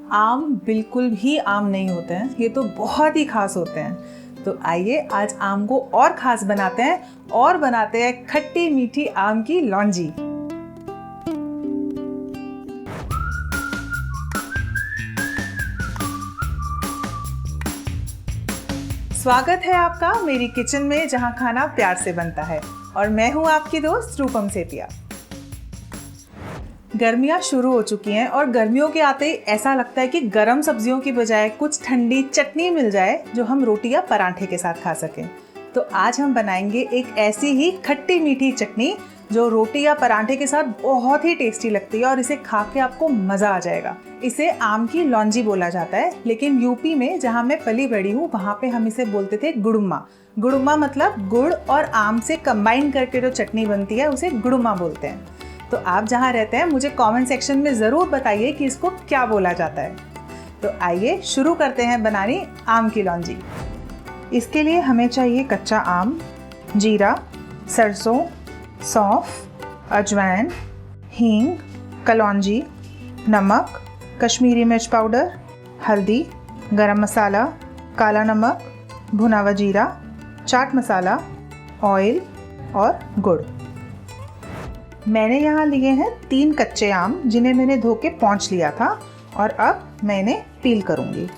आम बिल्कुल भी आम नहीं होते हैं, ये तो बहुत ही खास होते हैं। तो आइए आज आम को और खास बनाते हैं और बनाते हैं खट्टी मीठी आम की लौंजी। स्वागत है आपका मेरी किचन में, जहां खाना प्यार से बनता है और मैं हूं आपकी दोस्त रूपम सेतिया। गर्मियाँ शुरू हो चुकी हैं और गर्मियों के आते ही ऐसा लगता है कि गरम सब्जियों की बजाय कुछ ठंडी चटनी मिल जाए जो हम रोटी या पराठे के साथ खा सकें। तो आज हम बनाएंगे एक ऐसी ही खट्टी मीठी चटनी जो रोटी या पराठे के साथ बहुत ही टेस्टी लगती है और इसे खा के आपको मज़ा आ जाएगा। इसे आम की लौंजी बोला जाता है, लेकिन यूपी में जहाँ मैं पली बड़ी हूँ वहाँ पे हम इसे बोलते थे गुड़ुम्मा। गुड़ुम्मा मतलब गुड़ और आम से कंबाइन करके जो चटनी बनती है उसे गुड़ुम्मा बोलते हैं। तो आप जहाँ रहते हैं मुझे कमेंट सेक्शन में ज़रूर बताइए कि इसको क्या बोला जाता है। तो आइए शुरू करते हैं बनानी आम की लौंजी। इसके लिए हमें चाहिए कच्चा आम, जीरा, सरसों, सौंफ, अजवाइन, हींग, कलौंजी, नमक, कश्मीरी मिर्च पाउडर, हल्दी, गरम मसाला, काला नमक, भुना हुआ जीरा, चाट मसाला, ऑयल और गुड़। मैंने यहाँ लिए हैं 3 कच्चे आम जिन्हें मैंने धो के पोंछ लिया था और अब मैं इन्हें पील करूँगी।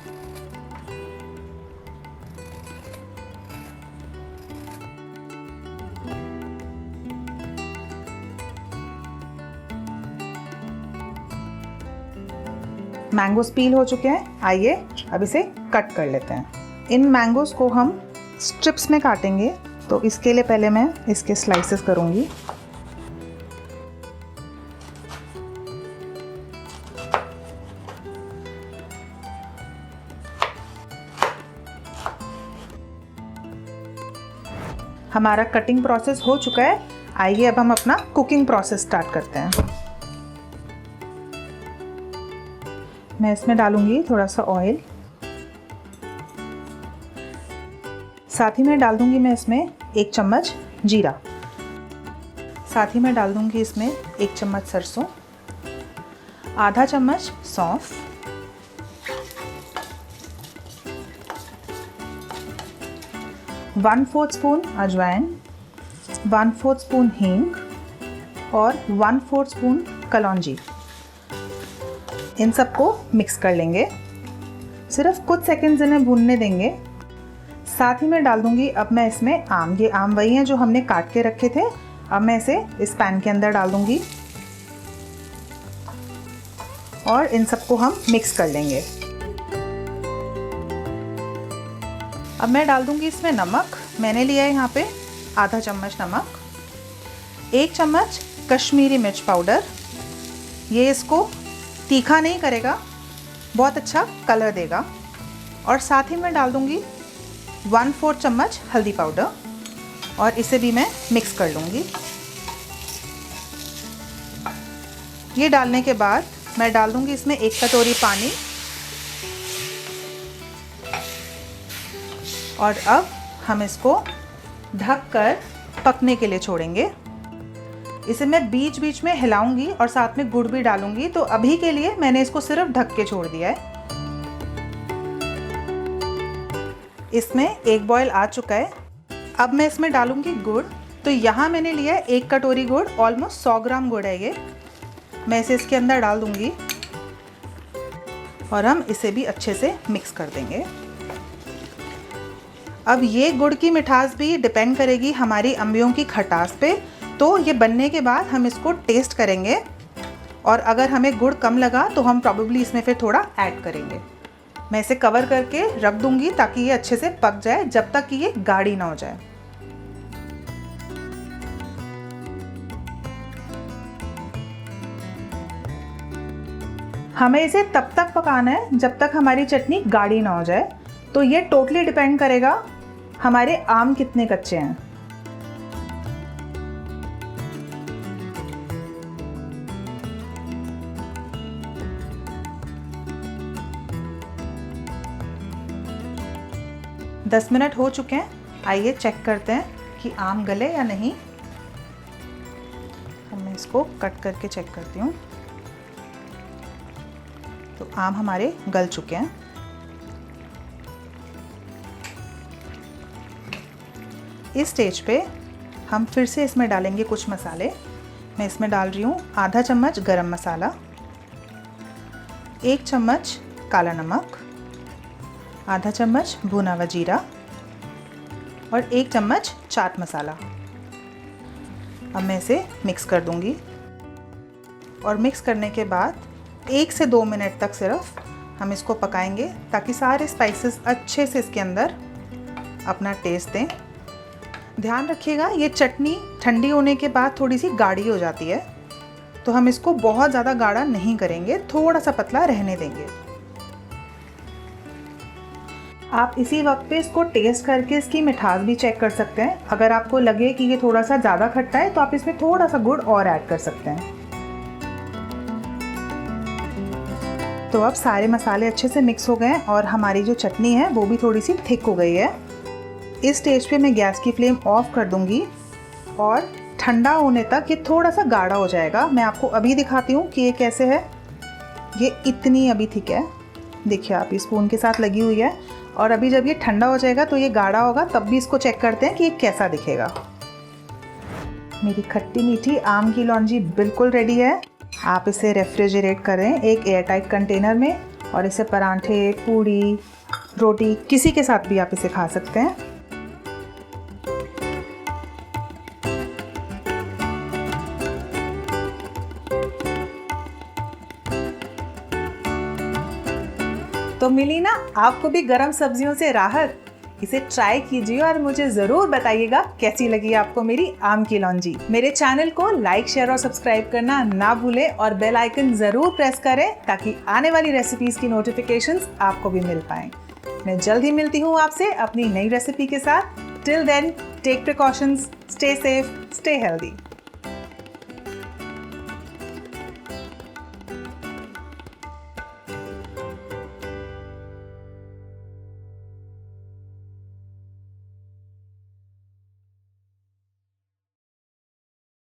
मैंगोस पील हो चुके हैं, आइए अब इसे कट कर लेते हैं। इन मैंगोस को हम स्ट्रिप्स में काटेंगे, तो इसके लिए पहले मैं इसके स्लाइसेस करूँगी। हमारा कटिंग प्रोसेस हो चुका है, आइए अब हम अपना कुकिंग प्रोसेस स्टार्ट करते हैं। मैं इसमें डालूंगी थोड़ा सा ऑयल, साथ ही में डाल दूंगी मैं इसमें 1 चम्मच जीरा, साथ ही में डाल दूंगी इसमें 1 चम्मच सरसों, आधा चम्मच सौंफ, वन 1/4 स्पून अजवाइन, 1/4 स्पून हींग और 1/4 स्पून कलौंजी। इन सबको मिक्स कर लेंगे, सिर्फ कुछ सेकंड्स इन्हें भूनने देंगे। साथ ही में डाल दूंगी अब मैं इसमें आम। ये आम वही हैं जो हमने काट के रखे थे। अब मैं इसे इस पैन के अंदर डाल दूंगी और इन सबको हम मिक्स कर लेंगे। अब मैं डाल दूंगी इसमें नमक। मैंने लिया है यहाँ पे आधा चम्मच नमक, 1 चम्मच कश्मीरी मिर्च पाउडर। ये इसको तीखा नहीं करेगा, बहुत अच्छा कलर देगा। और साथ ही मैं डाल दूंगी 1/4 चम्मच हल्दी पाउडर और इसे भी मैं मिक्स कर लूँगी। ये डालने के बाद मैं डाल दूंगी इसमें 1 कटोरी पानी और अब हम इसको ढककर पकने के लिए छोड़ेंगे। इसे मैं बीच बीच में हिलाऊंगी और साथ में गुड़ भी डालूंगी, तो अभी के लिए मैंने इसको सिर्फ ढक के छोड़ दिया है। इसमें 1 बॉयल आ चुका है। अब मैं इसमें डालूंगी गुड़। तो यहाँ मैंने लिया है 1 कटोरी गुड़, ऑलमोस्ट 100 ग्राम गुड़ है ये। मैं इसे इसके अंदर डाल दूंगी और हम इसे भी अच्छे से मिक्स कर देंगे। अब ये गुड़ की मिठास भी डिपेंड करेगी हमारी अम्बियों की खटास पे, तो ये बनने के बाद हम इसको टेस्ट करेंगे और अगर हमें गुड़ कम लगा तो हम प्रॉबेबली इसमें फिर थोड़ा ऐड करेंगे। मैं इसे कवर करके रख दूंगी ताकि ये अच्छे से पक जाए, जब तक कि ये गाढ़ी ना हो जाए। हमें इसे तब तक पकाना है जब तक हमारी चटनी गाढ़ी ना हो जाए। तो ये टोटली डिपेंड करेगा हमारे आम कितने कच्चे हैं। दस मिनट हो चुके हैं, आइए चेक करते हैं कि आम गले या नहीं। मैं इसको कट करके चेक करती हूँ। तो आम हमारे गल चुके हैं। इस स्टेज पे हम फिर से इसमें डालेंगे कुछ मसाले। मैं इसमें डाल रही हूँ आधा चम्मच गरम मसाला, 1 चम्मच काला नमक, आधा चम्मच भुना हुआ जीरा और 1 चम्मच चाट मसाला। अब मैं इसे मिक्स कर दूंगी और मिक्स करने के बाद 1 से 2 मिनट तक सिर्फ हम इसको पकाएंगे ताकि सारे स्पाइसेस अच्छे से इसके अंदर अपना टेस्ट दें। ध्यान रखिएगा ये चटनी ठंडी होने के बाद थोड़ी सी गाढ़ी हो जाती है, तो हम इसको बहुत ज़्यादा गाढ़ा नहीं करेंगे, थोड़ा सा पतला रहने देंगे। आप इसी वक्त पे इसको टेस्ट करके इसकी मिठास भी चेक कर सकते हैं। अगर आपको लगे कि ये थोड़ा सा ज़्यादा खट्टा है तो आप इसमें थोड़ा सा गुड़ और ऐड कर सकते हैं। तो अब सारे मसाले अच्छे से मिक्स हो गए हैं और हमारी जो चटनी है वो भी थोड़ी सी थिक हो गई है। इस स्टेज पे मैं गैस की फ्लेम ऑफ कर दूंगी और ठंडा होने तक ये थोड़ा सा गाढ़ा हो जाएगा। मैं आपको अभी दिखाती हूँ कि ये कैसे है। ये इतनी अभी थिक है, देखिए आप, इस स्पून के साथ लगी हुई है। और अभी जब ये ठंडा हो जाएगा तो ये गाढ़ा होगा, तब भी इसको चेक करते हैं कि ये कैसा दिखेगा। मेरी खट्टी मीठी आम की लौंजी बिल्कुल रेडी है। आप इसे रेफ्रिजरेट करें एक एयरटाइट कंटेनर में और इसे परांठे, पूड़ी, रोटी किसी के साथ भी आप इसे खा सकते हैं। तो मिली ना आपको भी गरम सब्जियों से राहत। इसे ट्राई कीजिए और मुझे ज़रूर बताइएगा कैसी लगी आपको मेरी आम की लौंजी। मेरे चैनल को लाइक, शेयर और सब्सक्राइब करना ना भूलें और बेल आइकन ज़रूर प्रेस करें ताकि आने वाली रेसिपीज़ की नोटिफिकेशंस आपको भी मिल पाएं। मैं जल्द ही मिलती हूँ आपसे अपनी नई रेसिपी के साथ। Till then, take precautions, stay safe, stay healthy.